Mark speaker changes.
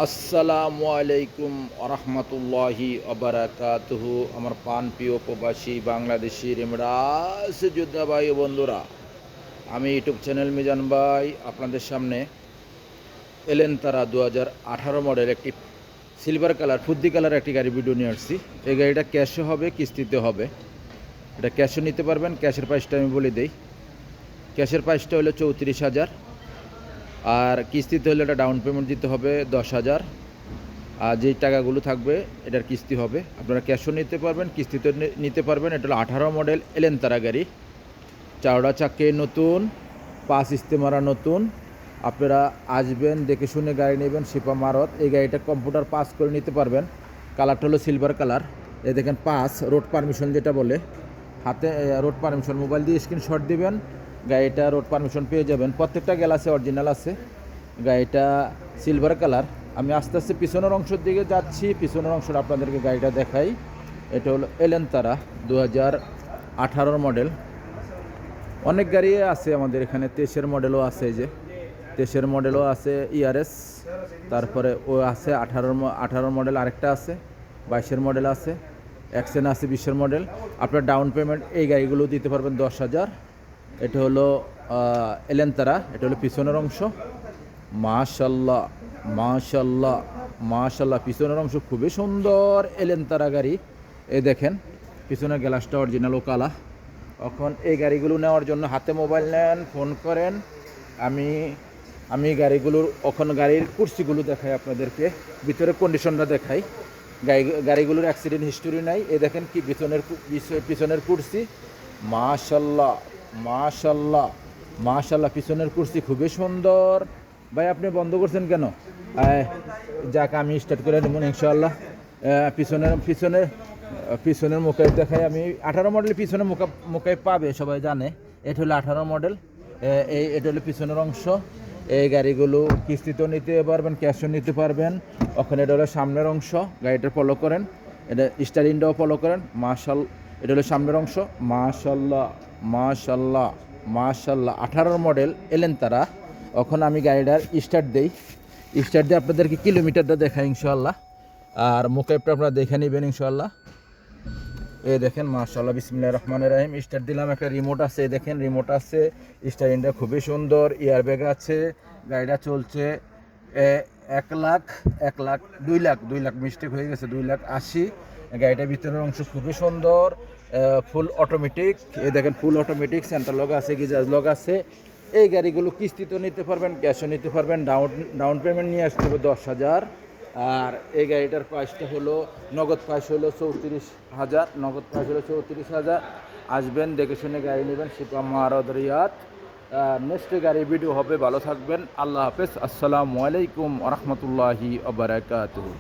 Speaker 1: আসসালামু আলাইকুম আরহামতুল্লাহি আবরাকাতুহু। আমার পান প্রিয় প্রবাসী বাংলাদেশি রেমরাস যোদ্ধা ভাই ও বন্ধুরা, আমি ইউটিউব চ্যানেল মিজান ভাই আপনাদের সামনে এলেন তারা 2018 মডেল একটি সিলভার কালার ফুদ্দি কালার একটি গাড়ি ভিডিও নিয়ে আসছি। এই গাড়িটা ক্যাশে হবে, কিস্তিতে হবে। এটা ক্যাশে নিতে পারবেন। ক্যাশের প্রাইসটা আমি বলে দিই। ক্যাশের প্রাইসটা হলো 34,000, আর কিস্তিতে হলে এটা ডাউন পেমেন্ট দিতে হবে 10,000। আর যেই টাকাগুলো থাকবে এটার কিস্তি হবে। আপনারা ক্যাশও নিতে পারবেন, কিস্তিতে নিতে পারবেন। এটা হলো 18 মডেল এলেনতারা গাড়ি, চাওড়া চাকে নতুন, পাঁচ ইস্তেমারা নতুন। আপনারা আসবেন, দেখে শুনে গাড়ি নেবেন। শিপা মারত এই গাড়িটা কম্পিউটার পাস করে নিতে পারবেন। কালারটা হলো সিলভার কালার। এই দেখেন পাস রোড পারমিশন যেটা বলে, হাতে রোড পারমিশন, মোবাইল দিয়ে স্ক্রিনশট দিবেন, গাড়িটা রোড পারমিশন পেয়ে যাবেন। প্রত্যেকটা গ্লাসে অরিজিনাল আছে। গাড়িটা সিলভার কালার। আমি আস্তে আস্তে পিছনের অংশের দিকে যাচ্ছি, পিছনের অংশটা আপনাদেরকে গাড়িটা দেখাই। এটা হলো এলেনতারা 2018 মডেল। অনেক গাড়ি আছে আমাদের এখানে। 23-এর মডেলও আছে, এই যে 23-এর মডেলও আছে, ইয়ারএস। তারপরে ও আছে 18 মডেল আরেকটা আছে, 22-এর মডেল আছে, এক্সেন আছে 20-এর মডেল। আপনার ডাউন পেমেন্ট এই গাড়িগুলো দিতে পারবেন 10,000। এটা হলো এলেনতারা, এটা হলো পিছনের অংশ। মাশাল্লাহ মাশাল্লাহ মাশাল্লাহ, পিছনের অংশ খুবই সুন্দর। এলেনতারা গাড়ি, এই দেখেন পিছনের গ্লাসটা অরিজিনাল ও কালা। এখন এই গাড়িগুলো নেওয়ার জন্য হাতে মোবাইল নেন, ফোন করেন। আমি গাড়িগুলোর গাড়ির কুর্সিগুলো দেখাই আপনাদেরকে, ভিতরে কন্ডিশনটা দেখাই। গাড়িগুলোর অ্যাক্সিডেন্ট হিস্টোরি নাই। এই দেখেন কি পিছনের কুর্সি। মাশাল্লাহ মাশাল্লাহ মাশাল্লাহ, পিছনের কুর্সি খুবই সুন্দর। ভাই আপনি বন্ধ করছেন কেন? যাক আমি স্টার্ট করে নেব ইনশাআল্লাহ। পিছনের মুখে দেখাই আমি। 18 মডেলের পিছনে মুখে পাবে, সবাই জানে। এটা হলো 18 মডেল। এটা হলো পিছনের অংশ। এই গাড়িগুলো কিস্তিতেও নিতে পারবেন, ক্যাশও নিতে পারবেন। ওখানে এটা হলো সামনের অংশ। গাড়িটা ফলো করেন, এটা স্টারিংটাও ফলো করেন। এটা হলো সামনের অংশ। মাশাল্লাহ মাশাল্লাহ মাশাল্লাহ, 18 মডেল এলেনতারা। এখন আমি গাড়িটার স্টার্ট দিয়ে আপনাদেরকে কিলোমিটারটা দেখাই ইনশাআল্লাহ। আর মুকেবটা আপনারা দেখে নেবেন ইনশাআল্লাহ। এই দেখেন মাশাআল্লাহ, বিসমিল্লাহির রহমানির রহিম। স্টার্ট দিলাম, একটা রিমোট আছে, দেখেন রিমোট আছে। স্টারিংটা খুবই সুন্দর, এয়ারব্যাগ আছে। গাড়িটা চলছে 2 লাখ মিস্টেক হয়ে গেছে, 2,80,000। গাড়িটার ভিতরের অংশ খুবই সুন্দর, ফুল অটোমেটিক। এই দেখেন ফুল অটোমেটিক, সেন্টার লক আছে, গিজাজ লক আছে। এই গাড়িগুলো কিস্তিতেও নিতে পারবেন, ক্যাশও নিতে পারবেন। ডাউন পেমেন্ট নিয়ে আসতে হবে 10,000। আর এই গাড়িটার প্রাইসটা হলো, নগদ প্রাইস হলো 34,000। নগদ প্রাইস হলো 34,000। আসবেন, দেখে শুনে গাড়ি নেবেন। শিপা মারদ রিয়াদ। নেক্সট গাড়ি ভিডিও হবে। ভালো থাকবেন, আল্লাহ হাফেজ। আসসালামু আলাইকুম আ রহমতুল্লাহি আ বারাকাতুহু।